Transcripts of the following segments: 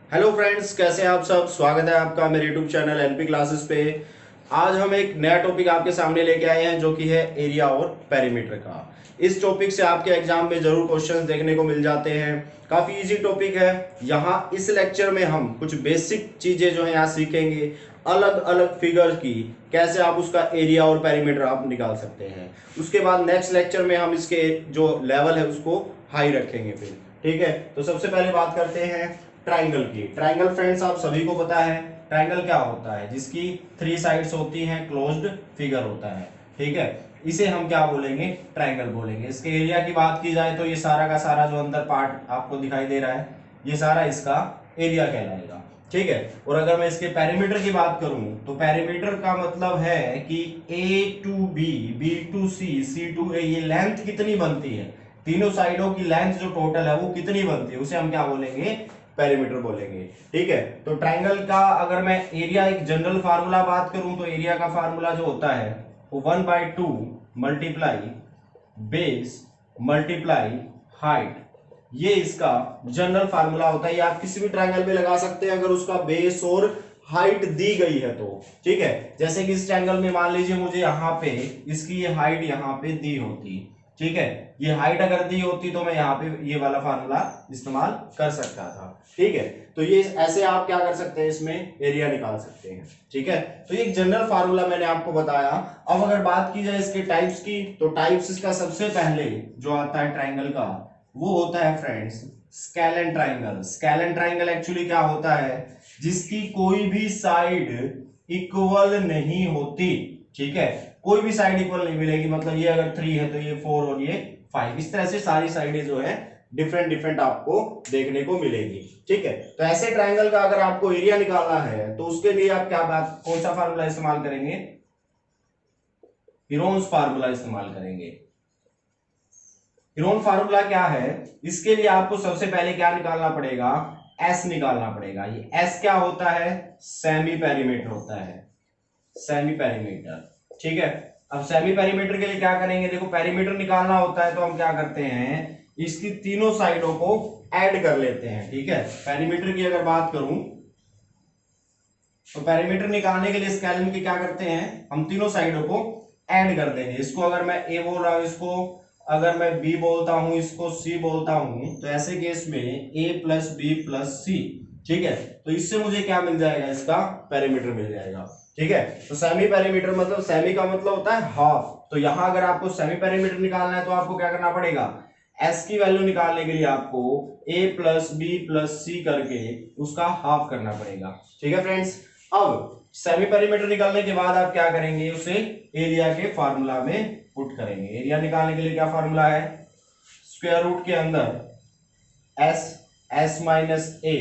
Hello friends, कैसे हैं आप सब। स्वागत है आपका मेरे यूट्यूब चैनल एनपी क्लासेस पे। आज हम एक नया टॉपिक आपके सामने लेके आए हैं जो कि है एरिया और पेरीमीटर का। इस टॉपिक से आपके एग्जाम में जरूर क्वेश्चंस देखने को मिल जाते हैं। काफी इजी टॉपिक है। यहाँ इस लेक्चर में हम कुछ बेसिक चीजें जो है यहाँ सीखेंगे, अलग अलग फिगर की कैसे आप उसका एरिया और पेरीमीटर आप निकाल सकते हैं। उसके बाद नेक्स्ट लेक्चर में हम इसके जो लेवल है उसको हाई रखेंगे फिर। ठीक है, तो सबसे पहले बात करते हैं ट्राइंगल की। ट्राइंगल फ्रेंड्स आप सभी को पता है ट्राइंगल क्या होता है, जिसकी 3 साइड्स होती हैं, क्लोज्ड फिगर होता है। ठीक है, इसे हम क्या बोलेंगे, ट्राइंगल बोलेंगे। इसके एरिया की बात की जाए तो ये सारा का सारा जो अंदर पार्ट आपको दिखाई दे रहा है ये सारा इसका एरिया कहलाएगा। ठीक है, और अगर मैं इसके पेरीमीटर की बात करूं तो पेरीमीटर का मतलब है कि A to B, B to C, C to A, ये लेंथ कितनी बनती है, तीनों साइडों की लेंथ जो टोटल है वो कितनी बनती है, उसे हम क्या बोलेंगे, पेरीमीटर बोलेंगे। ठीक है, तो ट्राइंगल का अगर मैं एरिया एक जनरल फार्मूला बात करूं तो एरिया का फार्मूला जो होता है वो 1/2 मल्टीप्लाई बेस मल्टीप्लाई हाइट, ये इसका जनरल फार्मूला होता है। ये आप किसी भी ट्रायंगल में लगा सकते हैं अगर उसका बेस और हाइट दी गई है तो। ठीक है, जैसे कि इस ट्रायंगल में मान लीजिए मुझे यहाँ पे इसकी ये हाइट यहाँ पे दी होती। ठीक है, ये हाइट अगर दी होती तो मैं यहाँ पे ये वाला फार्मूला इस्तेमाल कर सकता था। ठीक है, तो ये ऐसे आप क्या कर सकते हैं, इसमें एरिया निकाल सकते हैं। ठीक है, तो ये एक जनरल फार्मूला मैंने आपको बताया। अब अगर बात की जाए इसके टाइप्स की तो टाइप्स इसका सबसे पहले जो आता है ट्राइंगल का वो होता है friends scalene triangle. Scalene triangle actually क्या होता है, जिसकी कोई भी साइड इक्वल नहीं होती। ठीक है, कोई भी साइड इक्वल नहीं मिलेगी, मतलब ये अगर 3 है तो ये 4 और ये 5, इस तरह से सारी साइडें जो है डिफरेंट डिफरेंट आपको देखने को मिलेगी। ठीक है, तो ऐसे ट्राइंगल का अगर आपको एरिया निकालना है तो उसके लिए आप क्या बात कौन सा फार्मूला इस्तेमाल करेंगे, हीरोन्स फार्मूला इस्तेमाल करेंगे। हीरोन फार्मूला क्या है, इसके लिए आपको सबसे पहले क्या निकालना पड़ेगा, एस निकालना पड़ेगा। ये एस क्या होता है, सेमी पेरीमीटर होता है, सेमी पेरीमीटर। ठीक है, अब सेमी पेरीमीटर के लिए क्या करेंगे, देखो पेरीमीटर निकालना होता है तो हम क्या करते हैं, इसकी तीनों साइडों को ऐड कर लेते हैं। ठीक है, पेरीमीटर की अगर बात करूं तो पेरीमीटर निकालने के लिए स्केलन की क्या करते हैं, हम तीनों साइडों को ऐड कर देंगे। इसको अगर मैं ए बोल रहा हूं, इसको अगर मैं बी बोलता हूं, इसको सी बोलता हूं, तो ऐसे केस में ए प्लस बी प्लस सी। ठीक है, तो इससे मुझे क्या मिल जाएगा, इसका पेरीमीटर मिल जाएगा। ठीक है, तो सेमी पेरीमीटर मतलब सेमी का मतलब होता है हाफ। तो यहां अगर आपको सेमी पेरीमीटर निकालना है तो आपको क्या करना पड़ेगा, एस की वैल्यू निकालने के लिए आपको ए प्लस बी प्लस सी करके उसका हाफ करना पड़ेगा। ठीक है फ्रेंड्स, अब सेमी पेरीमीटर निकालने के बाद आप क्या करेंगे, उसे एरिया के फार्मूला में पुट करेंगे। एरिया निकालने के लिए क्या फार्मूला है, स्क्वायर रूट के अंदर एस, एस माइनस ए,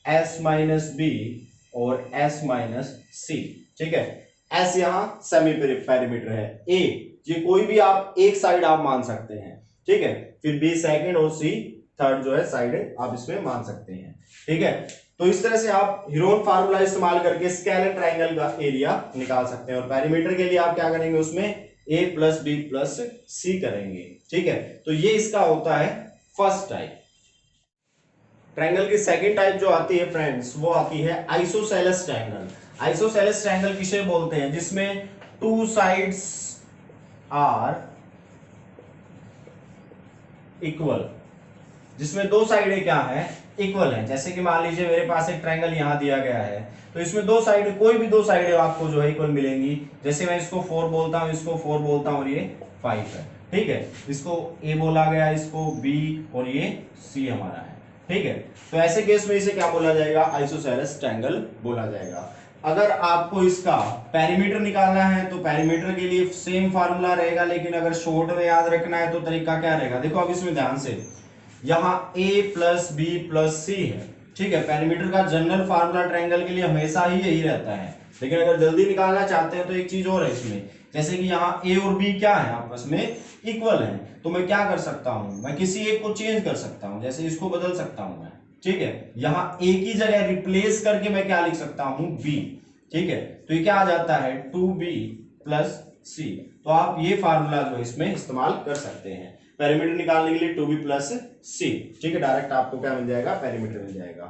एस माइनस बी और एस माइनस सी। ठीक है, एस यहां सेमी पेरीमीटर है, ए ये कोई भी आप एक साइड आप मान सकते हैं। ठीक है, फिर बी सेकंड और सी थर्ड जो है साइड आप इसमें मान सकते हैं। ठीक है, तो इस तरह से आप हीरोन फार्मूला इस्तेमाल करके स्केलर ट्राइंगल का एरिया निकाल सकते हैं। और पेरीमीटर के लिए आप क्या करेंगे, उसमें ए प्लस बी प्लस सी करेंगे। ठीक है, तो ये इसका होता है फर्स्ट टाइप। ट्राइंगल की सेकंड टाइप जो आती है फ्रेंड्स वो आती है आइसोसेलेस ट्राइंगल। आइसोसेलेस ट्राइंगल किसे बोलते हैं, जिसमें टू साइड्स आर इक्वल, जिसमें दो साइडें क्या है, इक्वल है। जैसे कि मान लीजिए मेरे पास एक ट्रायंगल यहां दिया गया है तो इसमें दो साइड, कोई भी दो साइडें आपको जो है इक्वल मिलेंगी। जैसे मैं इसको 4 बोलता हूं, इसको 4 बोलता हूं और ये 5 है। ठीक है, इसको ए बोला गया, इसको बी और ये सी हमारा है। ठीक है, तो ऐसे केस में इसे क्या बोला जाएगा, आइसोसेलेस ट्रायंगल बोला जाएगा। अगर आपको इसका पेरीमीटर निकालना है तो पेरीमीटर के लिए सेम फार्मूला रहेगा, लेकिन अगर शॉर्ट में याद रखना है तो तरीका क्या रहेगा, देखो अब इसमें ध्यान से, यहाँ a प्लस बी प्लस सी है। ठीक है, पेरीमीटर का जनरल फार्मूला ट्रायंगल के लिए हमेशा ही यही रहता है, लेकिन अगर जल्दी निकालना चाहते हैं तो एक चीज और है इसमें, जैसे कि यहाँ a और b क्या है, आपस में इक्वल है, तो मैं क्या कर सकता हूं, मैं किसी एक को चेंज कर सकता हूं, जैसे इसको बदल सकता हूं मैं। ठीक है, यहाँ a की जगह रिप्लेस करके मैं क्या लिख सकता हूं, b। ठीक है, तो ये क्या आ जाता है 2b प्लस सी। तो आप ये फार्मूला जो है इसमें इस्तेमाल कर सकते हैं पेरीमीटर निकालने के लिए, 2b प्लस सी। ठीक है, डायरेक्ट आपको क्या मिल जाएगा, पेरीमीटर मिल जाएगा।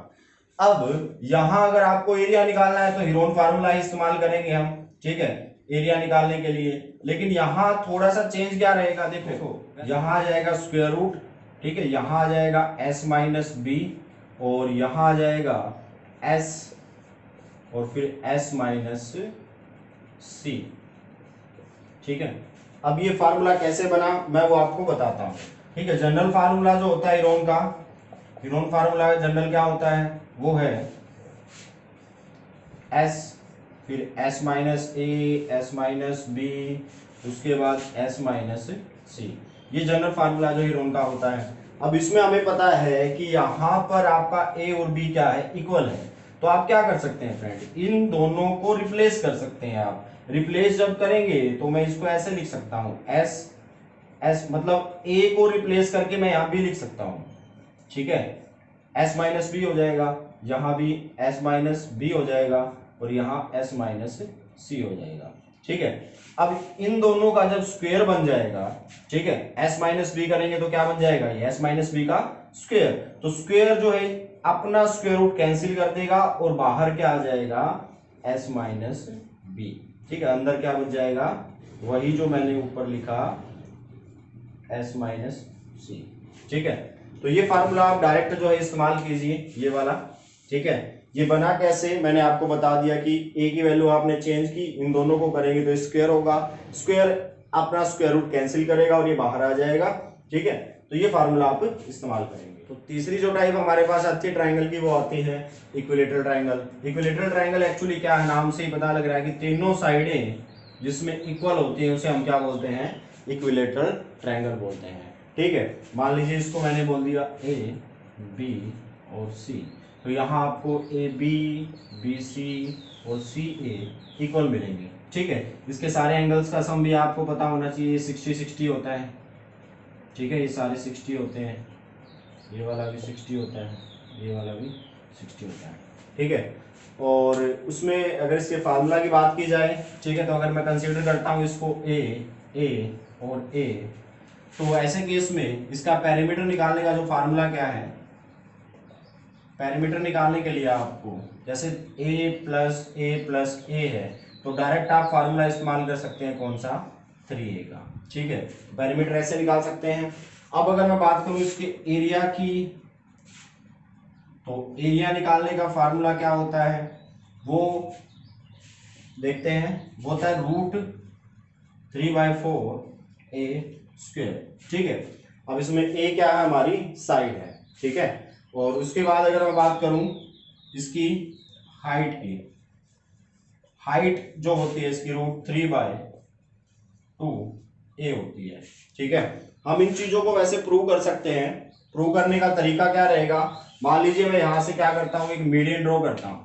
अब यहाँ अगर आपको एरिया निकालना है तो हीरोन फार्मूला ही इस्तेमाल करेंगे हम, ठीक है, एरिया निकालने के लिए। लेकिन यहाँ थोड़ा सा चेंज क्या रहेगा, देखो यहाँ आ जाएगा स्क्वायर रूट, ठीक है, यहाँ आ जाएगा s माइनस बी, और यहाँ आ जाएगा s, और फिर s माइनस सी, ठीक है। अब ये फार्मूला कैसे बना मैं वो आपको बताता हूँ, ठीक है। जनरल फार्मूला जो होता है हीरोन का, हीरोन फार्मूला जनरल क्या होता है, वो है s, फिर s माइनस ए, s माइनस बी, उसके बाद s माइनस सी, ये जनरल फार्मूला जो हीरोन का होता है। अब इसमें हमें पता है कि यहाँ पर आपका a और b क्या है, इक्वल है। तो आप क्या कर सकते हैं फ्रेंड, इन दोनों को रिप्लेस कर सकते हैं आप। रिप्लेस जब करेंगे तो मैं इसको ऐसे लिख सकता हूँ, s मतलब a को रिप्लेस करके मैं यहाँ भी लिख सकता हूँ, ठीक है, s माइनस बी हो जाएगा, यहाँ भी s माइनस बी हो जाएगा, और यहाँ s माइनस सी हो जाएगा, ठीक है। अब इन दोनों का जब स्क्वायर बन जाएगा, ठीक है, s माइनस बी करेंगे तो क्या बन जाएगा, ये s माइनस बी का स्क्वायर। तो स्क्वायर जो है अपना स्क्वायर रूट कैंसिल कर देगा, और बाहर क्या आ जाएगा, s माइनस बी, ठीक है। अंदर क्या बच जाएगा, वही जो मैंने ऊपर लिखा s माइनस सी, ठीक है। तो ये फार्मूला आप डायरेक्ट जो है इस्तेमाल कीजिए, ये वाला, ठीक है। ये बना कैसे मैंने आपको बता दिया कि a की वैल्यू आपने चेंज की, इन दोनों को करेंगे तो स्क्वायर होगा, स्क्वायर अपना स्क्वायर रूट कैंसिल करेगा और ये बाहर आ जाएगा, ठीक है। तो ये फार्मूला आप इस्तेमाल करेंगे। तो तीसरी जो टाइप हमारे पास आती है ट्राइंगल की, वो आती है equilateral triangle. Equilateral triangle actually क्या है, नाम से ही पता लग रहा है कि तीनों साइडें जिसमें इक्वल होती है उसे हम क्या बोलते हैं, इक्विलेटरल ट्राइंगल बोलते हैं, ठीक है। मान लीजिए इसको मैंने बोल दिया ए बी और सी, तो यहाँ आपको ए बी, बी सी और सी ए इक्वल मिलेंगे, ठीक है। इसके सारे एंगल्स का सम भी आपको पता होना चाहिए, 60-60 होता है, ठीक है, ये सारे 60 होते हैं, ये वाला भी 60 होता है, ये वाला भी 60 होता है, ठीक है। और उसमें अगर इसके फार्मूला की बात की जाए, ठीक है, तो अगर मैं कंसीडर करता हूँ इसको ए और ए, तो ऐसे केस में इसका पेरीमीटर निकालने का जो फार्मूला क्या है, पेरीमीटर निकालने के लिए आपको जैसे a है, तो डायरेक्ट आप फार्मूला इस्तेमाल कर सकते हैं, कौन सा, 3a का, ठीक है। पेरीमीटर ऐसे निकाल सकते हैं। अब अगर मैं बात करूं इसके एरिया की, तो एरिया निकालने का फार्मूला क्या होता है, वो देखते हैं, वो होता है √3/4 a स्क्वायर, ठीक है। अब इसमें a क्या है, हमारी साइड है, ठीक है। और उसके बाद अगर मैं बात करूं इसकी हाइट की, हाइट जो होती है इसकी √3/2a होती है, ठीक है। हम इन चीजों को वैसे प्रूव कर सकते हैं। प्रूव करने का तरीका क्या रहेगा, मान लीजिए मैं यहां से क्या करता हूं, एक मीडियन ड्रॉ करता हूं,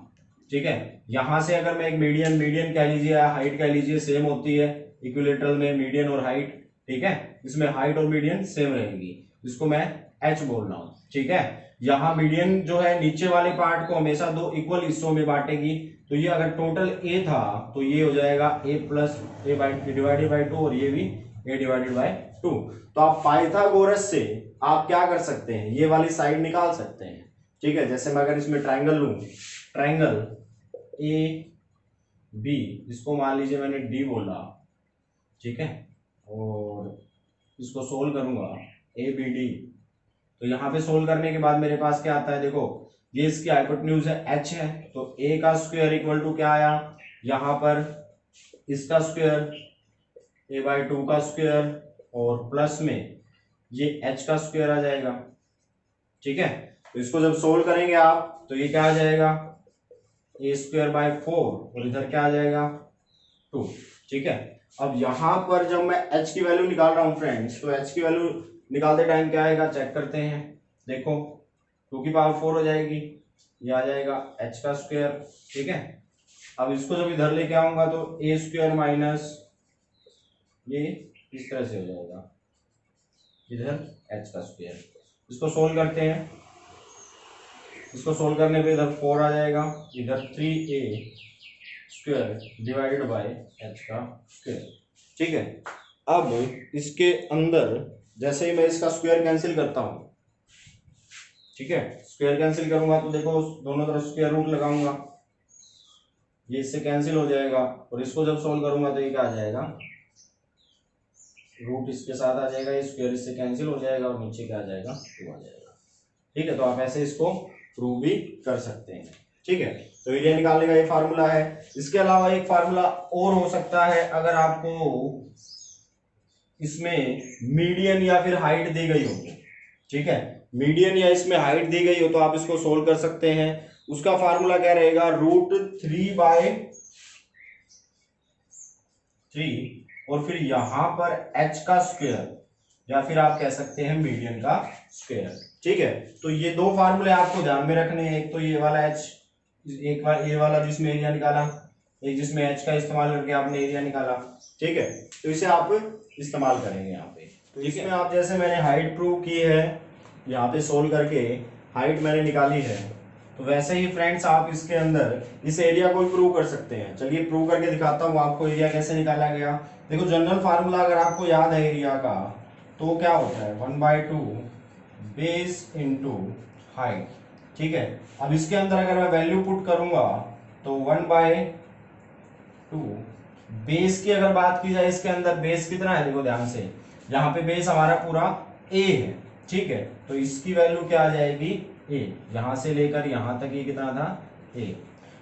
ठीक है। यहां से अगर मैं एक मीडियन कह लीजिए या हाइट कह लीजिए, सेम होती है इक्विलेटरल में मीडियन और हाइट, ठीक है। इसमें हाइट और मीडियन सेम रहेगी, इसको मैं h बोल रहा हूं, ठीक है। यहाँ मीडियन जो है नीचे वाले पार्ट को हमेशा दो इक्वल हिस्सों में बांटेगी, तो ये अगर टोटल a था तो ये हो जाएगा a plus a divided by 2, और ये भी a डिवाइडेड बाई 2। तो आप पाइथागोरस से आप क्या कर सकते हैं, ये वाली साइड निकाल सकते हैं, ठीक है। जैसे मैं अगर इसमें ट्राइंगल लूं, ट्राइंगल ए बी, इसको मान लीजिए मैंने डी बोला, ठीक है, और इसको सोल्व करूंगा ए बी डी, तो यहाँ पे सोल्व करने के बाद मेरे पास क्या आता है, देखो ये इसकी हाइपोटेन्यूज है h है, तो a का स्क्वायर इक्वल टू क्या आया, यहाँ पर इसका स्क्वायर a/2 का स्क्वायर, और प्लस में ये h का स्क्वायर आ जाएगा, ठीक है। तो इसको जब सोल्व करेंगे आप तो ये क्या आ जाएगा, a²/4, और इधर क्या आ जाएगा 2, ठीक है। अब यहाँ पर जब मैं h की वैल्यू निकाल रहा हूँ फ्रेंड्स, तो h की वैल्यू निकालते टाइम क्या आएगा, चेक करते हैं, देखो 2⁴ हो जाएगी, ये आ जाएगा h का स्क्वायर, ठीक है। अब इसको जब इधर लेके आऊंगा तो a² माइनस ये इस तरह से हो जाएगा, इधर h का स्क्वायर। इसको सोल्व करते हैं, इसको सोल्व करने पे इधर 4 आ जाएगा, इधर 3a² डिवाइडेड बाय h का स्क्वायर, ठीक है। अब इसके अंदर जैसे ही मैं इसका स्क्वायर कैंसिल करता हूं, ठीक है, स्क्वायर कैंसिल करूंगा तो देखो दोनों तरफ स्क्वायर रूट लगाऊंगा, ये इससे कैंसिल हो जाएगा, और इसको जब सोल्व करूंगा तो ये क्या आ जाएगा, रूट इसके साथ आ जाएगा, ये स्क्वायर इससे कैंसिल हो जाएगा और नीचे क्या आ जाएगा, 2 आ जाएगा। ठीक है, तो आप ऐसे इसको प्रूव भी कर सकते हैं। ठीक है, तो एरिया निकालने का ये फार्मूला है। इसके अलावा एक फार्मूला और हो सकता है, अगर आपको इसमें मीडियन या फिर हाइट दी गई हो, ठीक है, मीडियन या इसमें हाइट दी गई हो तो आप इसको सोल्व कर सकते हैं। उसका फार्मूला क्या रहेगा, √3/3 और फिर यहां पर h का स्क्वायर, या फिर आप कह सकते हैं मीडियन का स्क्वायर। ठीक है, तो ये दो फार्मूले आपको ध्यान में रखने हैं, एक तो ये वाला h, एक बार ये वाला जिसमें एरिया निकाला, एक जिसमें h का इस्तेमाल करके आपने एरिया निकाला। ठीक है, तो इसे आप इस्तेमाल करेंगे यहाँ पे। तो इसमें आप जैसे मैंने हाइट प्रूव की है, यहाँ पे सोल्व करके हाइट मैंने निकाली है, तो वैसे ही फ्रेंड्स आप इसके अंदर इस एरिया को भी प्रूव कर सकते हैं। चलिए प्रूव करके दिखाता हूँ आपको एरिया कैसे निकाला गया। देखो जनरल फार्मूला अगर आपको याद है एरिया का, तो क्या होता है 1/2 बेस इंटू हाइट। ठीक है, अब इसके अंदर अगर मैं वैल्यू पुट करूंगा तो 1/2 बेस की अगर बात की जाए, इसके अंदर बेस कितना है, देखो ध्यान से, यहाँ पे बेस हमारा पूरा a है। ठीक है, तो इसकी वैल्यू क्या आ जाएगी, a, यहां से लेकर यहां तक ये कितना था, a।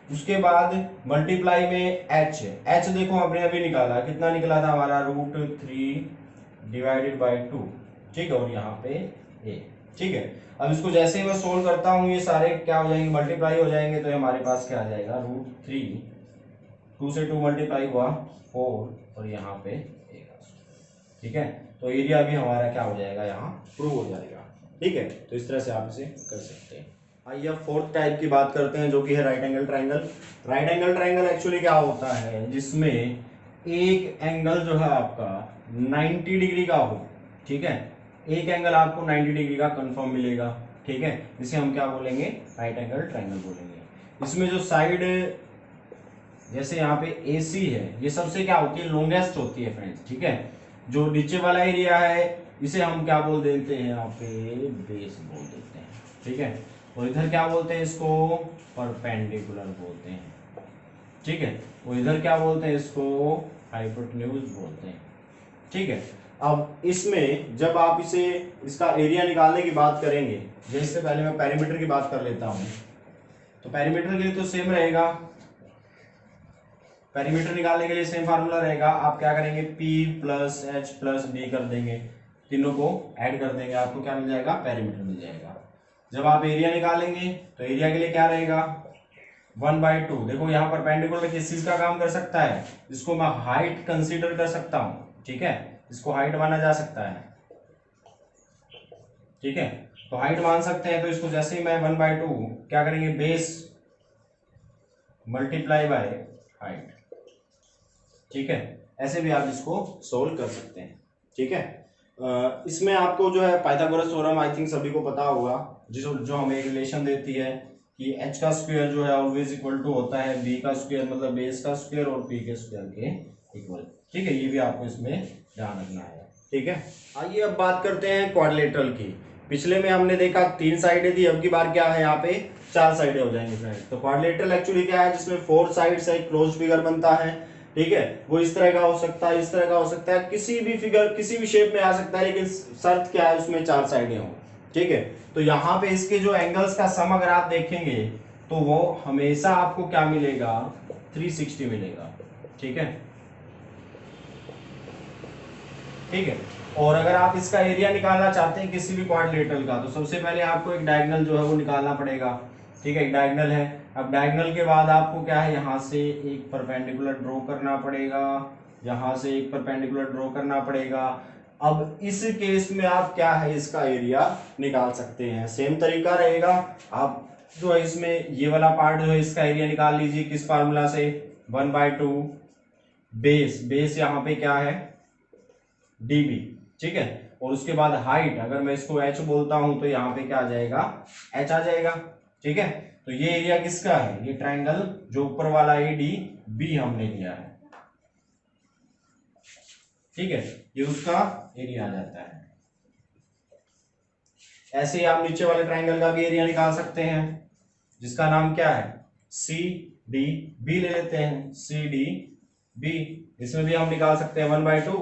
उसके बाद मल्टीप्लाई में h देखो हमने अभी निकाला, कितना निकला था हमारा, √3/2। ठीक है, और यहाँ पे a। ठीक है, अब इसको जैसे ही मैं सोल्व करता हूँ ये सारे क्या हो जाएंगे, मल्टीप्लाई हो जाएंगे, तो हमारे पास क्या आ जाएगा, √3, 2 से 2 मल्टीप्लाई हुआ 4 और यहाँ पे 1। ठीक है, तो एरिया भी हमारा क्या हो जाएगा, यहाँ प्रूव हो जाएगा। ठीक है, तो इस तरह से आप इसे कर सकते हैं। आइए अब फोर्थ टाइप की बात करते हैं, जो कि है right angle triangle. Right angle triangle actually क्या होता है, जिसमें एक एंगल जो है आपका 90 डिग्री का हो। ठीक है, एक एंगल आपको 90 डिग्री का कंफर्म मिलेगा। ठीक है, जिसे हम क्या बोलेंगे, राइट एंगल ट्राइंगल बोलेंगे। इसमें जो साइड, जैसे यहाँ पे AC है, ये सबसे क्या होती है, लॉन्गेस्ट होती है फ्रेंड्स। ठीक है, जो नीचे वाला एरिया है इसे हम क्या बोल देते हैं, यहाँ पे बेस बोल देते हैं। ठीक है, और इधर क्या बोलते हैं, इसको परपेंडिकुलर बोलते हैं। ठीक है, और इधर क्या बोलते हैं, इसको हाइपोटेन्यूज बोलते हैं। ठीक है, अब इसमें जब आप इसे, इसका एरिया निकालने की बात करेंगे, जैसे पहले मैं पेरीमीटर की बात कर लेता हूं, तो पेरीमीटर के लिए तो सेम रहेगा, पेरीमीटर निकालने के लिए सेम फार्मूला रहेगा। आप क्या करेंगे, P + H + D कर देंगे, तीनों को ऐड कर देंगे, आपको क्या मिल जाएगा, पेरीमीटर मिल जाएगा। जब आप एरिया निकालेंगे तो एरिया के लिए क्या रहेगा, 1/2। देखो यहाँ पर परपेंडिकुलर किस चीज का काम कर सकता है, इसको मैं हाइट कंसीडर कर सकता हूँ। ठीक है, इसको हाइट माना जा सकता है। ठीक है, तो हाइट मान सकते हैं, तो इसको जैसे ही मैं 1/2 क्या करेंगे, बेस मल्टीप्लाई बाय हाइट। ठीक है, ऐसे भी आप इसको सोल्व कर सकते हैं। ठीक है, इसमें आपको जो है पाइथागोरस थ्योरम आई थिंक सभी को पता होगा, जो हमें रिलेशन देती है कि h का स्क्वायर जो है ऑलवेज इक्वल टू होता है b का स्क्वायर, मतलब बेस का स्क्वायर और p के स्क्वायर के इक्वल। ठीक है, ये भी आपको इसमें ध्यान रखना है। ठीक है, आइए अब बात करते हैं क्वाड्रिलेटरल की। पिछले में हमने देखा 3 साइडें थी, अब की बार क्या है, यहाँ पे 4 साइडें हो जाएंगी फ्रेंड्स। तो क्वाड्रिलेटरल एक्चुअली क्या है, जिसमें 4 साइड्स से एक क्लोज फिगर बनता है। ठीक है, वो इस तरह का हो सकता है, इस तरह का हो सकता है, किसी भी फिगर किसी भी शेप में आ सकता है, लेकिन शर्त क्या है, उसमें 4 साइडें हों। ठीक है, तो यहाँ पे इसके जो एंगल्स का सम अगर आप देखेंगे तो वो हमेशा आपको क्या मिलेगा, 360 मिलेगा। ठीक है, ठीक है, और अगर आप इसका एरिया निकालना चाहते हैं किसी भी क्वाड्रिलेटरल का, तो सबसे पहले आपको एक डायगोनल जो है वो निकालना पड़ेगा। ठीक है, एक डायगोनल है। अब डायगोनल के बाद आपको क्या है, यहाँ से एक परपेंडिकुलर ड्रॉ करना पड़ेगा, यहाँ से एक परपेंडिकुलर ड्रॉ करना पड़ेगा। अब इस केस में आप क्या है, इसका एरिया निकाल सकते हैं। सेम तरीका रहेगा, आप जो है इसमें ये वाला पार्ट जो है इसका एरिया निकाल लीजिए, किस फार्मूला से, 1/2 बेस यहाँ पे क्या है, dB। ठीक है, और उसके बाद हाइट, अगर मैं इसको h बोलता हूं तो यहाँ पे क्या आ जाएगा, h आ जाएगा। ठीक है, तो ये एरिया किसका है, ये ट्राइंगल जो ऊपर वाला ADB हमने लिया है। ठीक है, ये उसका एरिया आ जाता है। ऐसे ही आप नीचे वाले ट्राइंगल का भी एरिया निकाल सकते हैं, जिसका नाम क्या है, सी डी बी ले लेते हैं, सी डी बी। इसमें भी हम निकाल सकते हैं 1/2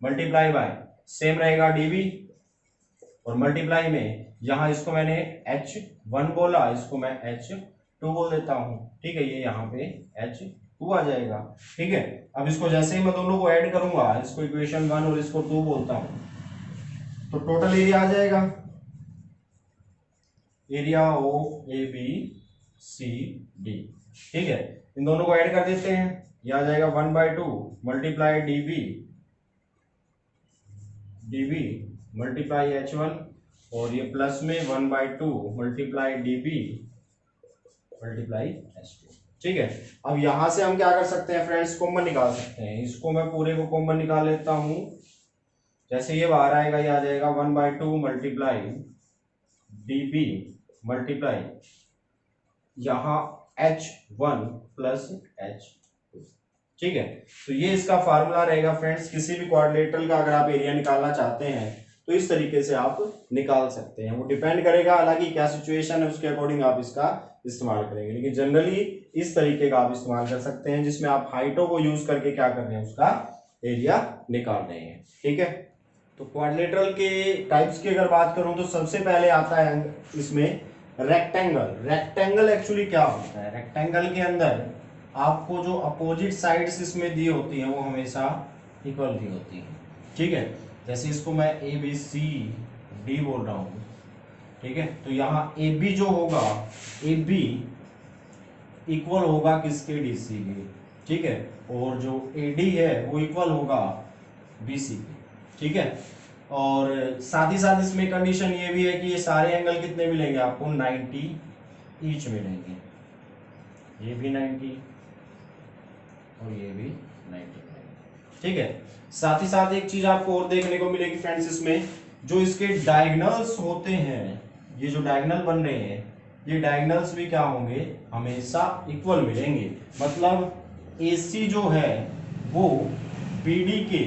मल्टीप्लाई बाय सेम रहेगा डीबी, और मल्टीप्लाई में यहां इसको मैंने H1 बोला, इसको मैं H2 बोल देता हूं, ठीक है, ये यहाँ पे H2 आ जाएगा, ठीक है। अब इसको जैसे ही मैं दोनों को ऐड करूंगा, इसको इक्वेशन 1 और इसको 2 बोलता हूं, तो टोटल एरिया आ जाएगा, area O A B C D, ठीक है। इन दोनों को ऐड कर देते हैं, ये आ जाएगा 1/2 मल्टीप्लाई डीबी मल्टीप्लाई H1, और ये प्लस में 1/2 मल्टीप्लाई डीबी मल्टीप्लाई H2, ठीक है। अब यहां से हम क्या कर सकते हैं फ्रेंड्स, कॉमन निकाल सकते हैं। इसको मैं पूरे को कॉमन निकाल लेता हूं, जैसे ये बाहर आएगा, ये आ जाएगा 1/2 मल्टीप्लाई डीबी मल्टीप्लाई यहां H1 प्लस H2, ठीक है। तो ये इसका फार्मूला रहेगा फ्रेंड्स। किसी भी क्वाड्रिलेटरल का अगर आप एरिया निकालना चाहते हैं तो इस तरीके से आप निकाल सकते हैं। वो डिपेंड करेगा हालांकि क्या सिचुएशन है, उसके अकॉर्डिंग आप इसका इस्तेमाल करेंगे, लेकिन जनरली इस तरीके का आप इस्तेमाल कर सकते हैं, जिसमें आप हाइटों को यूज करके क्या कर रहे हैं, उसका एरिया निकाल रहे हैं, ठीक है। तो क्वाड्रिलेटरल के टाइप्स की अगर बात करूं तो सबसे पहले आता है इसमें रेक्टेंगल। रेक्टेंगल एक्चुअली क्या होता है, रेक्टेंगल के अंदर आपको जो अपोजिट साइड्स इसमें दी होती हैं वो हमेशा इक्वल दी होती हैं, ठीक है। जैसे इसको मैं ए बी सी डी बोल रहा हूँ, ठीक है, तो यहाँ ए बी जो होगा, ए बी इक्वल होगा किसके, डी सी के, ठीक है, और जो ए डी है वो इक्वल होगा बी सी के, ठीक है। और साथ ही साथ इसमें कंडीशन ये भी है कि ये सारे एंगल कितने मिलेंगे आपको, 90 ईच मिलेंगे, ये भी 90 और ये भी 90, ठीक है। साथ ही साथ एक चीज आपको और देखने को मिलेगी फ्रेंड्स, इसमें जो इसके डायगोनल्स होते हैं, ये जो डायगोनल बन रहे हैं, ये डायगोनल्स भी क्या होंगे, हमेशा इक्वल मिलेंगे। मतलब AC जो है वो BD के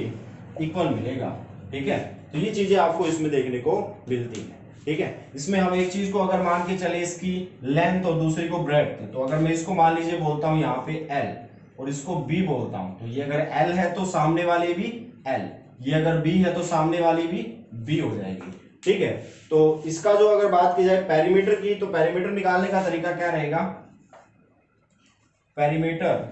इक्वल मिलेगा, ठीक है। तो ये चीजें आपको इसमें देखने को मिलती है, ठीक है। इसमें हम एक चीज को अगर मान के चले, इसकी लेंथ और दूसरी को ब्रेड्थ, तो अगर मैं इसको मान लीजिए बोलता हूं यहाँ पे L और इसको B बोलता हूं, तो ये अगर L है तो सामने वाली भी L, ये अगर B है तो सामने वाली भी B हो जाएगी, ठीक है। तो इसका जो अगर बात की जाए पेरीमीटर की, तो पेरीमीटर निकालने का तरीका क्या रहेगा, पेरीमीटर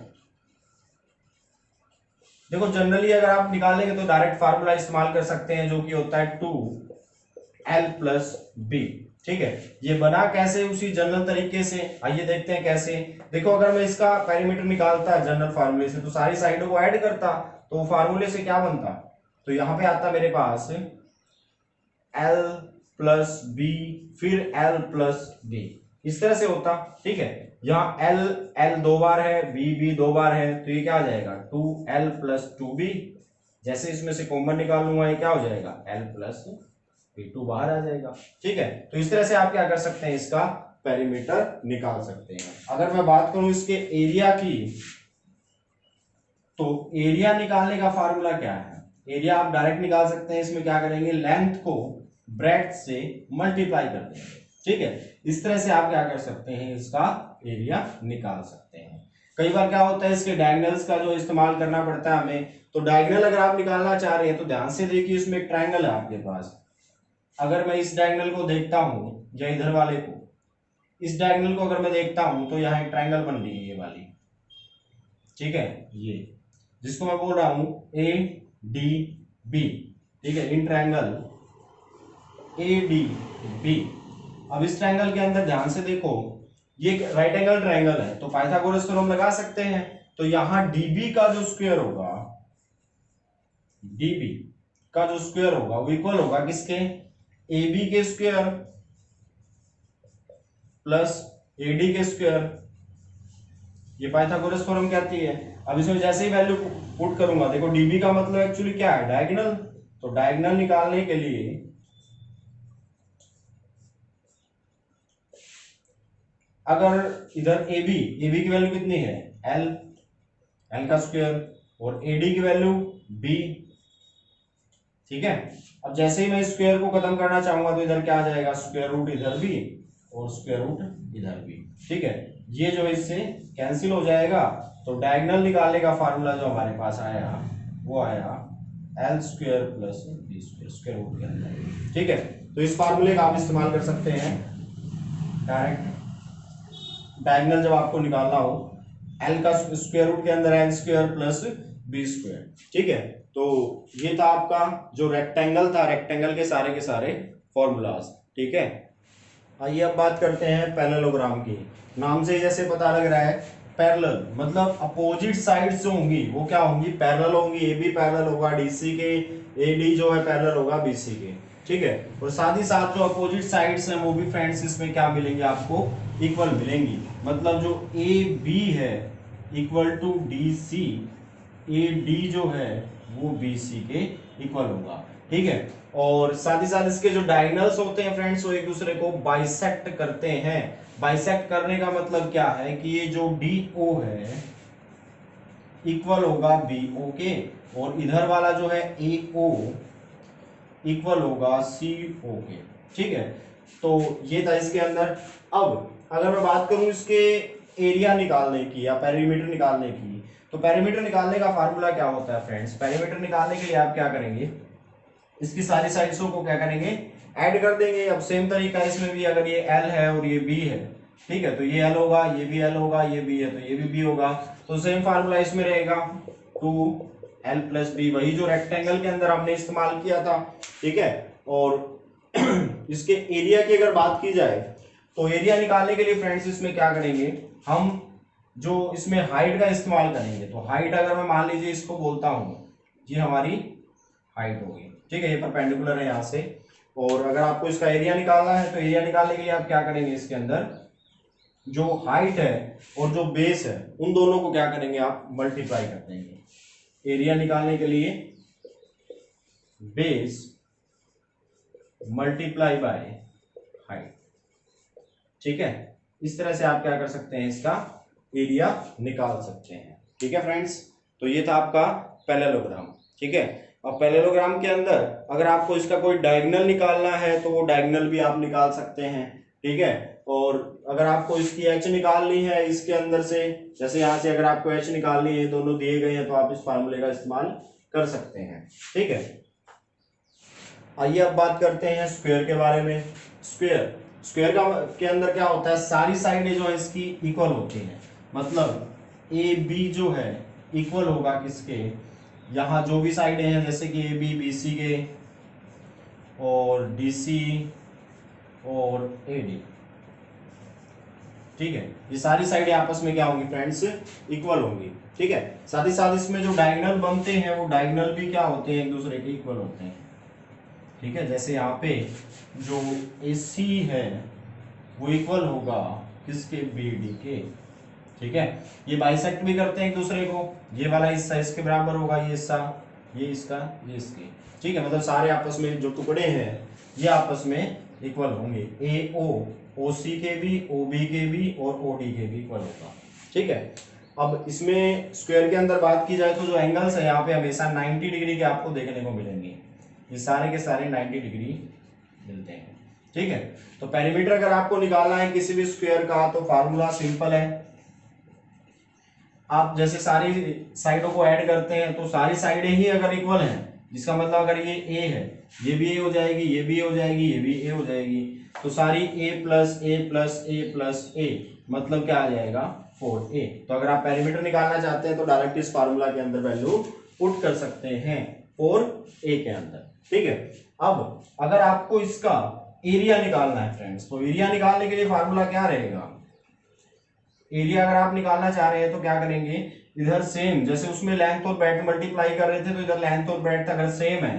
देखो जनरली अगर आप निकालेंगे तो डायरेक्ट फार्मूला इस्तेमाल कर सकते हैं, जो कि होता है 2L + B, ठीक है। ये बना कैसे, उसी जनरल तरीके से, आइए देखते हैं कैसे। देखो अगर मैं इसका पेरीमीटर निकालता जनरल फार्मूले से, तो सारी साइडों को ऐड करता, तो फार्मूले से क्या बनता, तो यहां पे आता मेरे पास L + B फिर L + B, इस तरह से होता, ठीक है। यहाँ L दो बार है, B दो बार है, तो ये क्या आ जाएगा 2L + 2B। जैसे इसमें से कॉमन निकालूंगा, ये क्या हो जाएगा L + B2 बाहर आ जाएगा, ठीक है। तो इस तरह से आप क्या कर सकते हैं, इसका पेरीमीटर निकाल सकते हैं। अगर मैं बात करूं इसके एरिया की, तो एरिया निकालने का फार्मूला क्या है, एरिया आप डायरेक्ट निकाल सकते हैं। इसमें क्या करेंगे, लेंथ को ब्रेड्थ से मल्टीप्लाई कर देंगे, ठीक है। इस तरह से आप क्या कर सकते हैं, इसका एरिया निकाल सकते हैं। कई बार क्या होता है, इसके डायगोनल्स का जो इस्तेमाल करना पड़ता है हमें, तो डायगोनल अगर आप निकालना चाह रहे हैं तो ध्यान से देखिए, इसमें एक ट्रायंगल है आपके पास। अगर मैं इस डायगोनल को देखता हूं या इधर वाले को, इस डायगोनल को अगर मैं देखता हूं तो यहाँ एक ट्रायंगल बन रही है ये वाली, ठीक है, ये जिसको मैं बोल रहा हूं ADB, ठीक है, इन ट्रायंगल ADB। अब इस ट्रायंगल के अंदर ध्यान से देखो, ये राइट एंगल ट्रायंगल है, तो पाइथागोरस थ्योरम लगा सकते हैं। तो यहां DB का जो स्क्वायर होगा, DB का जो स्क्वायर होगा वो इक्वल होगा किसके, AB के स्क्वायर प्लस AD के स्क्वायर, ये पाइथागोरस थ्योरम कहती है। अब इसमें जैसे ही वैल्यू पुट करूंगा, देखो DB का मतलब एक्चुअली क्या है, डायगोनल, तो डायगोनल निकालने के लिए अगर इधर AB की वैल्यू कितनी है L का स्क्वायर, और AD की वैल्यू B, ठीक है। अब जैसे ही मैं स्क्वायर को खत्म करना चाहूंगा तो इधर क्या आ जाएगा, स्क्वायर रूट इधर भी और स्क्वायर रूट इधर भी। ठीक है, ये जो है इससे कैंसिल हो जाएगा। तो डायगोनल निकालने का फार्मूला जो हमारे पास आया वो आया L square plus B square, square root के अंदर। ठीक है, तो इस फार्मूले का आप इस्तेमाल कर सकते हैं डायरेक्ट डायगोनल जब आपको निकालना हो, एल का स्क्वायर रूट के अंदर L square plus B square. ठीक है, तो ये था आपका जो रेक्टेंगल था, रेक्टेंगल के सारे फॉर्मूलाज। ठीक है, आइए अब बात करते हैं पैरेललोग्राम की। नाम से जैसे पता लग रहा है पैरेलल मतलब अपोजिट साइड्स जो होंगी वो क्या होंगी, पैरेलल होंगी। ए बी पैरेलल होगा डीसी के, ए डी जो है पैरेलल होगा बीसी के। ठीक है, और साथ ही साथ जो अपोजिट साइड्स हैं वो भी फ्रेंड्स इसमें क्या मिलेंगे आपको, इक्वल मिलेंगी। मतलब जो ए बी है equal to D C, A D जो है वो बी सी के इक्वल होगा। ठीक है, और साथ ही साथ इसके जो डायगोनल्स होते हैं फ्रेंड्स वो एक दूसरे को बाइसेक्ट करते हैं। बाइसेक्ट करने का मतलब क्या है कि ये जो डी ओ है इक्वल होगा बी ओ के, और इधर वाला जो है ए ओ इक्वल होगा सी ओ के। ठीक है, तो ये था इसके अंदर। अब अगर मैं बात करूं इसके एरिया निकालने की या पेरीमीटर निकालने की, तो पेरीमीटर निकालने का फार्मूला क्या होता है फ्रेंड्स, पेरीमीटर निकालने के लिए आप क्या करेंगे, इसकी सारी साइड्सों को क्या करेंगे, ऐड कर देंगे। अब सेम तरीका इसमें भी, अगर ये L है और ये B है, ठीक है, तो ये L होगा, ये भी L होगा, ये B है तो ये भी B होगा। तो सेम फार्मूला इसमें रहेगा 2L प्लस बी, वही जो रेक्टेंगल के अंदर हमने इस्तेमाल किया था। ठीक है, और इसके एरिया की अगर बात की जाए तो एरिया निकालने के लिए फ्रेंड्स इसमें क्या करेंगे, हम जो इसमें हाइट का इस्तेमाल करेंगे। तो हाइट अगर मैं मान लीजिए इसको बोलता हूं, ये हमारी हाइट होगी। ठीक है, ये परपेंडिकुलर है यहाँ से। और अगर आपको इसका एरिया निकालना है तो एरिया निकालने के लिए आप क्या करेंगे, इसके अंदर जो हाइट है और जो बेस है उन दोनों को क्या करेंगे, आप मल्टीप्लाई कर देंगे। एरिया निकालने के लिए बेस मल्टीप्लाई बाय हाइट। ठीक है, इस तरह से आप क्या कर सकते हैं, इसका एरिया निकाल सकते हैं। ठीक है फ्रेंड्स, तो ये था आपका पैरेललोग्राम। ठीक है, अब पैरेललोग्राम के अंदर अगर आपको इसका कोई डायगोनल निकालना है तो वो डायगोनल भी आप निकाल सकते हैं। ठीक है, और अगर आपको इसकी एच निकालनी है इसके अंदर से, जैसे यहाँ से अगर आपको एच निकालनी है, दोनों दिए गए हैं, तो आप इस फार्मूले का इस्तेमाल कर सकते हैं। ठीक है, आइए अब बात करते हैं स्क्वायर के बारे में। स्क्वायर स्क्वायर का के अंदर क्या होता है, सारी साइडें जो है इसकी इक्वल होती हैं। मतलब ए बी जो है इक्वल होगा किसके, यहाँ जो भी साइडें हैं जैसे कि ए बी बी सी के और डी सी और ए डी। ठीक है, ये सारी साइडें आपस में क्या होंगी फ्रेंड्स, इक्वल होंगी। ठीक है, साथ ही साथ इसमें जो डायगोनल बनते हैं वो डायगोनल भी क्या होते हैं, एक दूसरे के इक्वल होते हैं। ठीक है, जैसे यहाँ पे जो AC है वो इक्वल होगा किसके, BD के। ठीक है, ये बाइसेक्ट भी करते हैं एक दूसरे को, ये वाला हिस्सा इसके बराबर होगा, ये हिस्सा ये इसका ये इसके। ठीक है, मतलब सारे आपस में जो टुकड़े हैं ये आपस में इक्वल होंगे। AO OC के भी, OB के भी और OD के भी इक्वल होगा। ठीक है, अब इसमें स्क्वायर के अंदर बात की जाए तो जो एंगल्स है यहाँ पे हमेशा 90 डिग्री के आपको देखने को मिलेंगे। ये सारे के सारे 90 डिग्री मिलते हैं। ठीक है, तो पेरीमीटर अगर आपको निकालना है किसी भी स्क्वायर का तो फार्मूला सिंपल है। आप जैसे सारी साइडों को ऐड करते हैं तो सारी साइडें ही अगर इक्वल हैं, जिसका मतलब अगर ये A है, ये भी A हो जाएगी, ये भी A हो जाएगी, ये भी A हो जाएगी, तो सारी A plus A plus A plus A मतलब क्या आ जाएगा 4A। तो अगर आप पेरीमीटर निकालना चाहते हैं तो डायरेक्ट इस फार्मूला के अंदर वैल्यू पुट कर सकते हैं 4A के अंदर। ठीक है, अब अगर आपको इसका एरिया निकालना है फ्रेंड्स, तो एरिया निकालने के लिए फार्मूला क्या रहेगा, एरिया अगर आप निकालना चाह रहे हैं तो क्या करेंगे, इधर सेम जैसे उसमें लेंथ और ब्रेड्थ मल्टीप्लाई कर रहे थे, तो इधर लेंथ और ब्रेड्थ अगर सेम है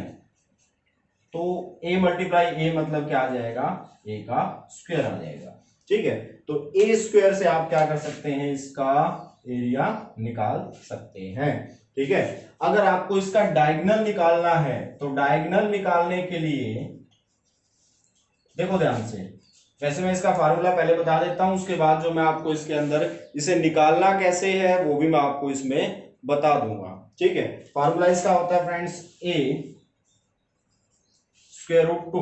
तो A मल्टीप्लाई A मतलब क्या आ जाएगा, A का स्क्वायर आ जाएगा। ठीक है, तो A स्क्वायर से आप क्या कर सकते हैं, इसका एरिया निकाल सकते हैं। ठीक है, अगर आपको इसका डायगोनल निकालना है तो डायगोनल निकालने के लिए देखो ध्यान से, वैसे मैं इसका फार्मूला पहले बता देता हूं, उसके बाद जो मैं आपको इसके अंदर इसे निकालना कैसे है वो भी मैं आपको इसमें बता दूंगा। ठीक है, फार्मूला इसका होता है फ्रेंड्स A स्क्वायर रूट 2।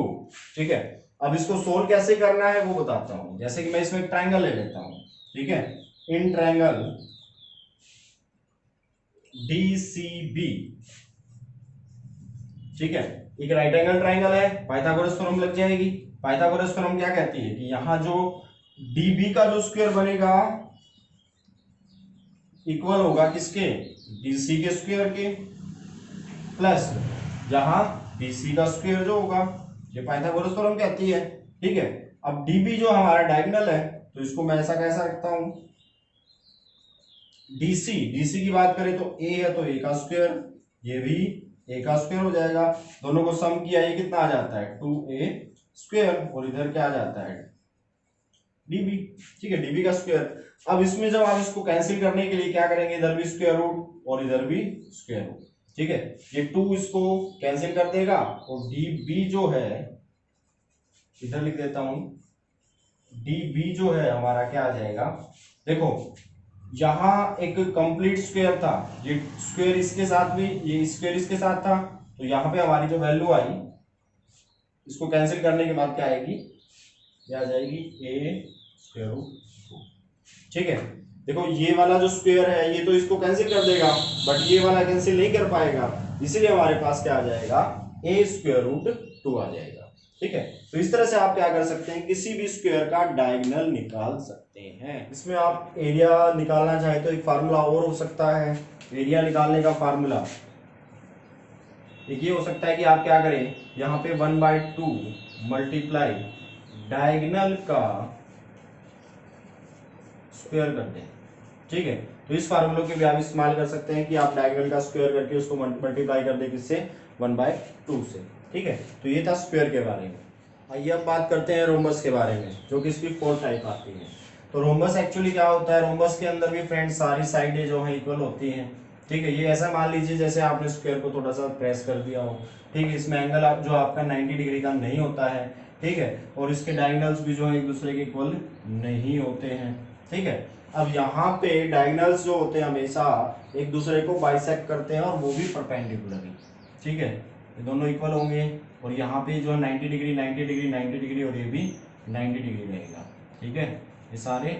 ठीक है, अब इसको सोल्व कैसे करना है वो बताता हूं। जैसे कि मैं इसमें एक ट्रायंगल ले लेता हूं, ठीक है, इन ट्रायंगल DCB, ठीक है, एक राइट एंगल ट्रायंगल है, पाइथागोरस थ्योरम लग जाएगी। पाइथागोरस थ्योरम क्या कहती है कि यहां जो DB का जो स्क्वायर बनेगा इक्वल होगा किसके, DC के स्क्वायर के, प्लस जहां BC का स्क्वायर जो होगा, ये पाइथागोरस थ्योरम कहती है। ठीक है, अब DB जो हमारा डायगोनल है तो इसको मैं ऐसा कैसा रखता हूं, DC की बात करें तो A है तो A का स्क्वायर, ये भी A का स्क्वायर हो जाएगा। दोनों को सम किया ये कितना आ जाता है 2A स्क्वायर, और इधर क्या आ जाता है DB। ठीक है, DB का स्क्वायर। अब इसमें जब आप इसको कैंसिल करने के लिए क्या करेंगे, इधर भी स्क्वायर रूट और इधर भी स्क्वायर रूट। ठीक है, ये 2 इसको कैंसिल कर देगा और DB जो है, इधर लिख देता हूं, DB जो है हमारा क्या आ जाएगा, देखो यहां एक कंप्लीट स्क्वायर था, ये स्क्वायर इसके साथ भी, ये स्क्वायर इसके साथ था, तो यहां पे हमारी जो वैल्यू आई, इसको कैंसिल करने के बाद क्या आएगी, क्या आ जाएगी A स्क्वायर रूट 2। ठीक है, देखो ये वाला जो स्क्वायर है ये तो इसको कैंसिल कर देगा, बट ये वाला कैंसिल नहीं कर पाएगा, इसीलिए हमारे पास क्या आ जाएगा, A स्क्वायर रूट 2 आ जाएगा। ठीक है, तो इस तरह से आप क्या कर सकते हैं, किसी भी स्क्वायर का डायगोनल निकाल सकते हैं। इसमें आप एरिया निकालना चाहे तो एक फार्मूला और हो सकता है। एरिया निकालने का फार्मूला एक ये हो सकता है कि आप क्या करें, यहाँ पे 1/2 मल्टीप्लाई डायगोनल का स्क्वायर कर दें। ठीक है, तो इस फार्मूले के भी आप इस्तेमाल कर सकते हैं कि आप डायगोनल का स्क्वायर करके उसको मल्टीप्लाई कर दें किससे, 1/2 से। ठीक है, तो ये था स्क्वायर के बारे में। आइए अब बात करते हैं रोम्बस के बारे में, जो कि इसकी 4 टाइप आती है। तो रोम्बस एक्चुअली क्या होता है, रोम्बस के अंदर भी फ्रेंड्स सारी साइडें जो है इक्वल होती हैं। ठीक है, ये ऐसा मान लीजिए जैसे आपने स्क्वायर को थोड़ा सा प्रेस कर दिया हो। ठीक है, इसमें एंगल आप जो आपका 90 डिग्री का नहीं होता है। ठीक है, और इसके डायगोनल्स भी जो है एक दूसरे के इक्वल नहीं होते हैं। ठीक है, अब यहाँ पे डायगोनल्स जो होते हैं हमेशा एक दूसरे को बाइसेक्ट करते हैं, और वो भी परपेंडिकुलरली। ठीक है, ये दोनों इक्वल होंगे, और यहाँ पे जो 90 डिग्री 90 डिग्री 90 डिग्री और ये भी 90 डिग्री रहेगा। ठीक है, ये सारे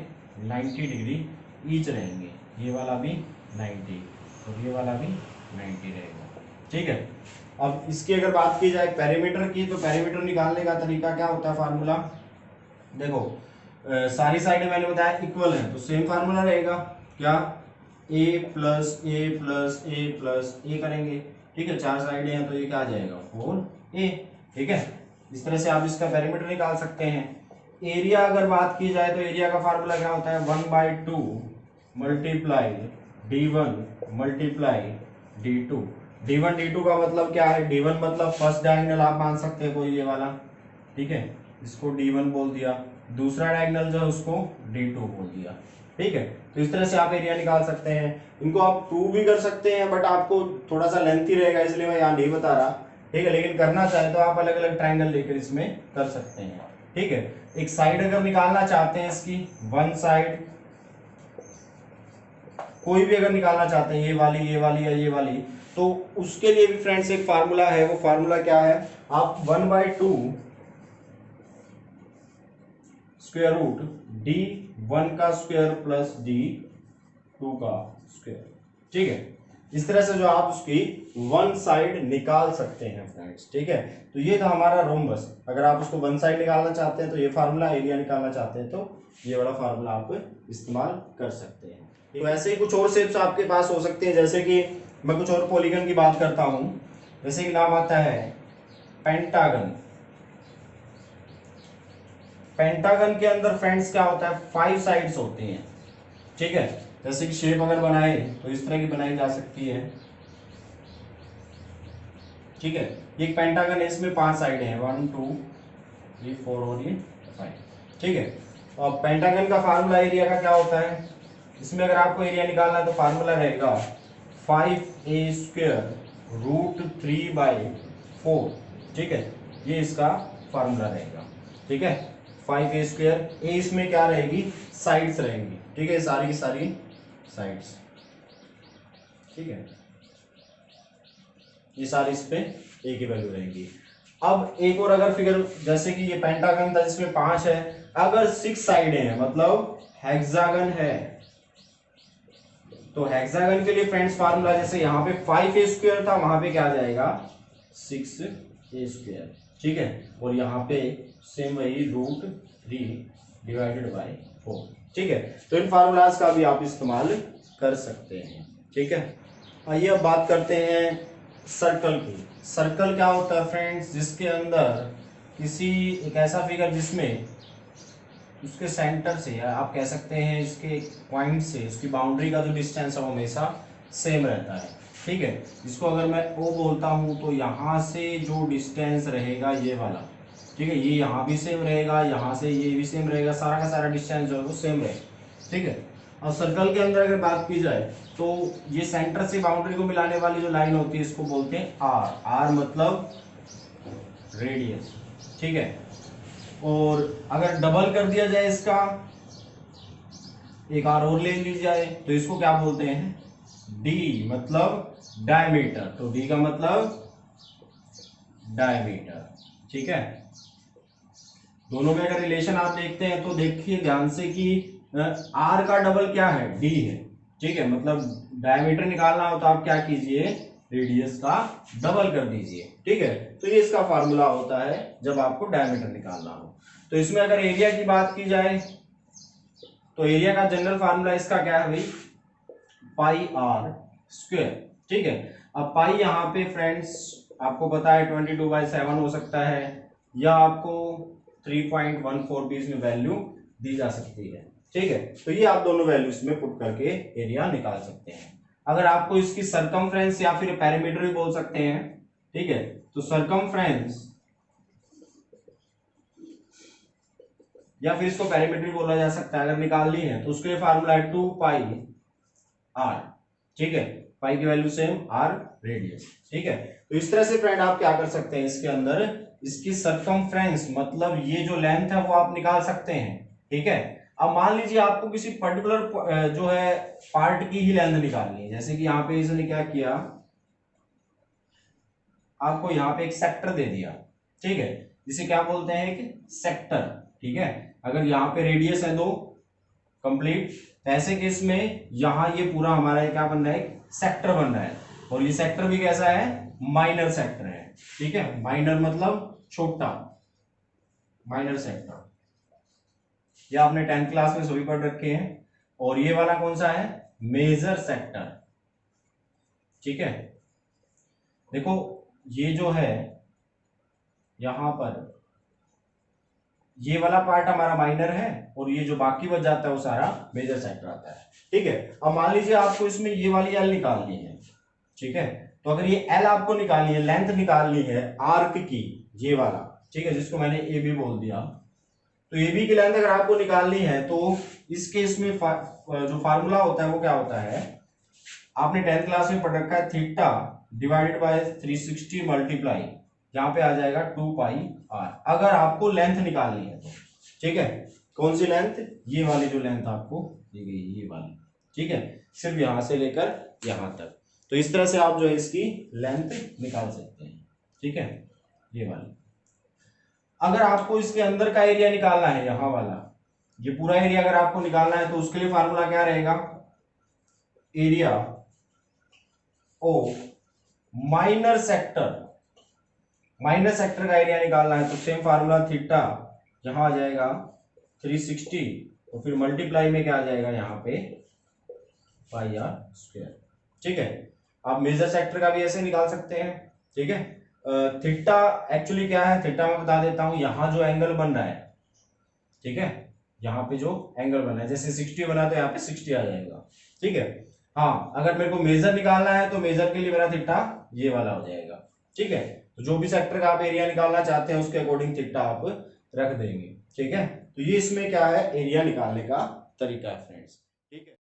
90 डिग्री ईच रहेंगे, ये वाला भी 90 और ये वाला भी 90 रहेगा। ठीक है, अब इसकी अगर बात की जाए पेरीमीटर की, तो पेरीमीटर निकालने का तरीका क्या होता है, फार्मूला देखो, सारी साइडें मैंने बताया इक्वल है तो सेम फार्मूला रहेगा, क्या a plus A plus A plus A करेंगे। ठीक है, 4 साइडें हैं तो ये क्या आ जाएगा 4a। ठीक है, इस तरह से आप इसका पेरीमीटर निकाल सकते हैं। एरिया अगर बात की जाए तो एरिया का फार्मूला क्या होता है, 1/2 multiply d1 multiply d2। d1 d2 का मतलब क्या है, d1 मतलब फर्स्ट डायगोनल आप मान सकते हैं कोई ये वाला। ठीक है, इसको d1 बोल दिया, दूसरा डायगोनल जो है उसको d2 बोल दिया। ठीक है, तो इस तरह से आप एरिया निकाल सकते हैं। इनको आप प्रूव भी कर सकते हैं, बट आपको थोड़ा सा लेंथी रहेगा इसलिए मैं यहाँ नहीं बता रहा। ठीक है, लेकिन करना चाहे तो आप अलग अलग ट्रायंगल लेकर इसमें कर सकते हैं। ठीक है, एक साइड अगर निकालना चाहते हैं इसकी, वन साइड कोई भी अगर निकालना चाहते हैं, ये वाली या ये वाली, तो उसके लिए भी फ्रेंड्स एक फार्मूला है। वो फार्मूला क्या है, आप 1/2 स्क्वायर रूट d1 का स्क्वायर प्लस d2 का स्क्वायर। ठीक है, इस तरह से जो आप उसकी वन साइड निकाल सकते हैं फ्रेंड्स। ठीक है, तो ये था हमारा रोम्बस। अगर आप उसको वन साइड निकालना चाहते हैं तो ये फार्मूला, एरिया निकालना चाहते हैं तो ये वाला फार्मूला आप इस्तेमाल कर सकते हैं। तो ऐसे ही कुछ और शेप्स आपके पास हो सकते हैं, जैसे कि मैं कुछ और पॉलीगन की बात करता हूं। जैसे कि नाम आता है पेंटागन। पेंटागन के अंदर फ्रेंड्स क्या होता है, 5 साइड्स होती हैं। ठीक है, जैसे कि शेप अगर बनाए तो इस तरह की बनाई जा सकती है। ठीक है, ये एक पेंटागन है, इसमें 5 साइडें हैं, 1 2 3 4 और ये 5। ठीक है, और पेंटागन का फार्मूला एरिया का क्या होता है, इसमें अगर आपको एरिया निकालना है तो फार्मूला रहेगा 5a स्क्वायर रूट 3/4। ठीक है, ये इसका फार्मूला रहेगा। ठीक है, 5a स्क्वायर, ए इसमें क्या रहेगी, साइड्स रहेंगी। ठीक है, सारी की सारी साइड्स। ठीक है, ये सारी इस पे ए की वैल्यू रहेगी। अब एक और अगर फिगर, जैसे कि ये पेंटागन था जिसमें 5 है, अगर 6 साइडें हैं मतलब हेक्सागन है, तो हेक्सागन के लिए फ्रेंड्स फार्मूला, जैसे यहाँ पे 5a² था, वहां पे क्या आ जाएगा 6a², ठीक है। और यहाँ पे सेम वही √3/4, ठीक है। तो इन फार्मूलाज का भी आप इस्तेमाल कर सकते हैं, ठीक है। आइए अब बात करते हैं सर्कल की। सर्कल क्या होता है फ्रेंड्स, जिसके अंदर किसी एक ऐसा फिगर जिसमें उसके सेंटर से, या आप कह सकते हैं इसके पॉइंट से उसकी बाउंड्री का जो डिस्टेंस है वो हमेशा सेम रहता है, ठीक है। इसको अगर मैं ओ बोलता हूं तो यहाँ से जो डिस्टेंस रहेगा ये वाला, ठीक है, ये यहाँ भी सेम रहेगा, यहाँ से ये भी सेम रहेगा, सारा का सारा डिस्टेंस जो है वो सेम रहेगा, ठीक है। और सर्कल के अंदर अगर बात की जाए तो ये सेंटर से बाउंड्री को मिलाने वाली जो लाइन होती है इसको बोलते हैं आर। आर मतलब रेडियस, ठीक है। और अगर डबल कर दिया जाए इसका, एक और ले ली जाए, तो इसको क्या बोलते हैं डी, मतलब डायमीटर। तो डी का मतलब डायमीटर, ठीक है। दोनों में अगर रिलेशन आप देखते हैं तो देखिए ध्यान से कि आर का डबल क्या है, डी है, ठीक है। मतलब डायमीटर निकालना हो तो आप क्या कीजिए, रेडियस का डबल कर दीजिए, ठीक है। तो ये इसका फार्मूला होता है जब आपको डायमीटर निकालना हो। तो इसमें अगर एरिया की बात की जाए तो एरिया का जनरल फार्मूला इसका क्या है भाई, πr², ठीक है। अब पाई यहाँ पे फ्रेंड्स आपको पता है 22/7 हो सकता है, या आपको 3.14 भी इसमें वैल्यू दी जा सकती है, ठीक है। तो ये आप दोनों वैल्यूज में पुट करके एरिया निकाल सकते हैं। अगर आपको इसकी सरकमफ्रेंस या फिर पेरीमीटर भी बोल सकते हैं, ठीक है। तो सरकमफ्रेंस या फिर इसको पेरीमीटर बोला जा सकता है, अगर निकालनी है तो उसके लिए फार्मूला है 2πr, ठीक है। पाई की वैल्यू सेम, आर रेडियस, ठीक है। तो इस तरह से फ्रेंड आप क्या कर सकते हैं, इसके अंदर इसकी सरकमफ्रेंस मतलब ये जो लेंथ है वो आप निकाल सकते हैं, ठीक है। अब मान लीजिए आपको किसी पर्टिकुलर जो है पार्ट की ही लेंथ निकालनी है, जैसे कि यहाँ पे इसने क्या किया, आपको यहाँ पे एक सेक्टर दे दिया, ठीक है, जिसे क्या बोलते हैं एक सेक्टर, ठीक है। अगर यहाँ पे रेडियस है 2 कंप्लीट, ऐसे केस में यहां ये पूरा हमारा क्या बन रहा है, सेक्टर बन रहा है। और ये सेक्टर भी कैसा है, माइनर सेक्टर है, ठीक है। माइनर मतलब छोटा, माइनर सेक्टर, ये आपने 10th क्लास में सभी पढ़ रखे हैं। और ये वाला कौन सा है, मेजर सेक्टर, ठीक है। देखो ये जो है यहां पर ये वाला पार्ट हमारा माइनर है, और ये जो बाकी बच जाता है वो सारा मेजर सेक्टर आता है, ठीक है। अब मान लीजिए आपको इसमें ये वाली एल निकालनी है, ठीक है। तो अगर ये एल आपको निकालनी है, लेंथ निकालनी है आर्क की, ये वाला, ठीक है, जिसको मैंने ए बी बोल दिया, तो ए बी की लेंथ अगर आपको निकालनी है तो इस केस में जो फार्मूला होता है वो क्या होता है, आपने 10th क्लास में पढ़ रखा है, थीटा डिवाइडेड बाय 360 मल्टीप्लाई, यहाँ पे आ जाएगा 2πr, अगर आपको लेंथ निकालनी है तो, ठीक है। कौन सी लेंथ, ये वाली जो लेंथ आपको दी गई, ये वाली, ठीक है, सिर्फ यहां से लेकर यहां तक। तो इस तरह से आप जो है इसकी लेंथ निकाल सकते हैं, ठीक है, ये वाली। अगर आपको इसके अंदर का एरिया निकालना है, यहां वाला ये पूरा एरिया अगर आपको निकालना है तो उसके लिए फार्मूला क्या रहेगा, एरिया ओ माइनर सेक्टर, माइनर सेक्टर का एरिया निकालना है तो सेम फार्मूला थीटा, यहां आ जाएगा 360, तो फिर मल्टीप्लाई में क्या आ जाएगा यहाँ पे πr², ठीक है। आप मेजर सेक्टर का भी ऐसे निकाल सकते हैं, ठीक है। थीटा एक्चुअली क्या है, थीटा मैं बता देता हूं, यहां जो एंगल बन रहा है, ठीक है, यहाँ पे जो एंगल बना है, जैसे 60 बना तो यहाँ पे 60 आ जाएगा, ठीक है। हाँ अगर मेरे को मेजर निकालना है तो मेजर के लिए मेरा थीटा ये वाला हो जाएगा, ठीक है। तो जो भी सेक्टर का आप एरिया निकालना चाहते हैं उसके अकॉर्डिंग थीटा आप रख देंगे, ठीक है। तो ये इसमें क्या है, एरिया निकालने का तरीका है फ्रेंड्स, ठीक है।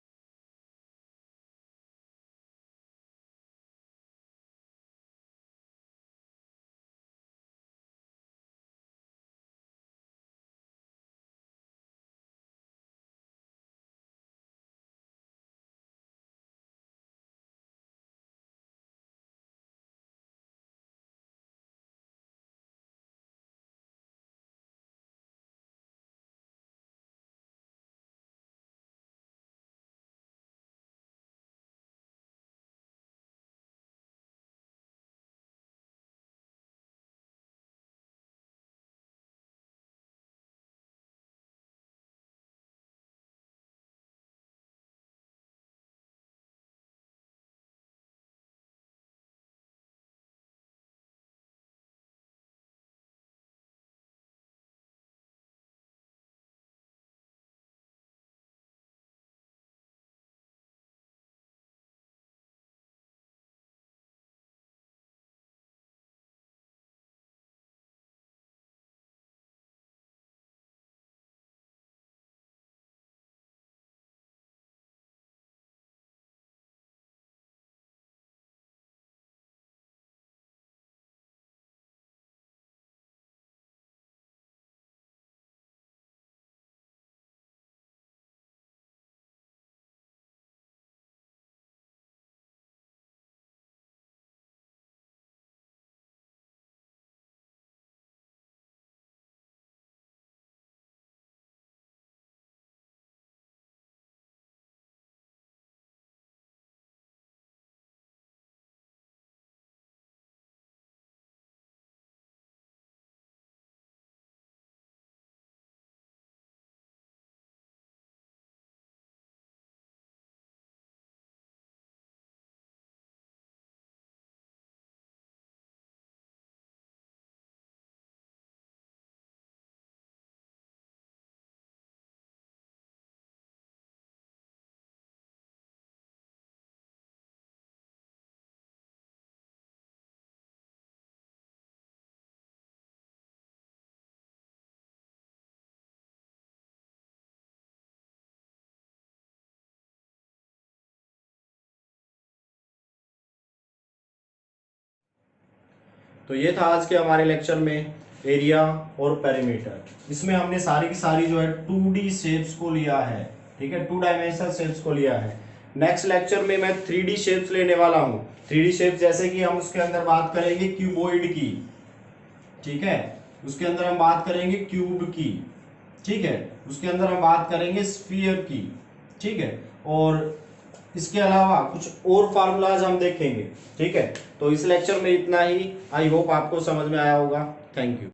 तो ये था आज के हमारे लेक्चर में एरिया और पेरीमीटर। इसमें हमने सारी की सारी जो है 2D शेप्स को लिया है, ठीक है, 2 डायमेंशनल शेप्स को लिया है। नेक्स्ट लेक्चर में मैं 3D शेप्स लेने वाला हूँ। 3D शेप्स जैसे कि हम उसके अंदर बात करेंगे क्यूबॉइड की, ठीक है, उसके अंदर हम बात करेंगे क्यूब की, ठीक है, उसके अंदर हम बात करेंगे स्फीयर की, ठीक है, और इसके अलावा कुछ और फार्मूलाज हम देखेंगे, ठीक है। तो इस लेक्चर में इतना ही। आई होप आपको समझ में आया होगा। Thank you.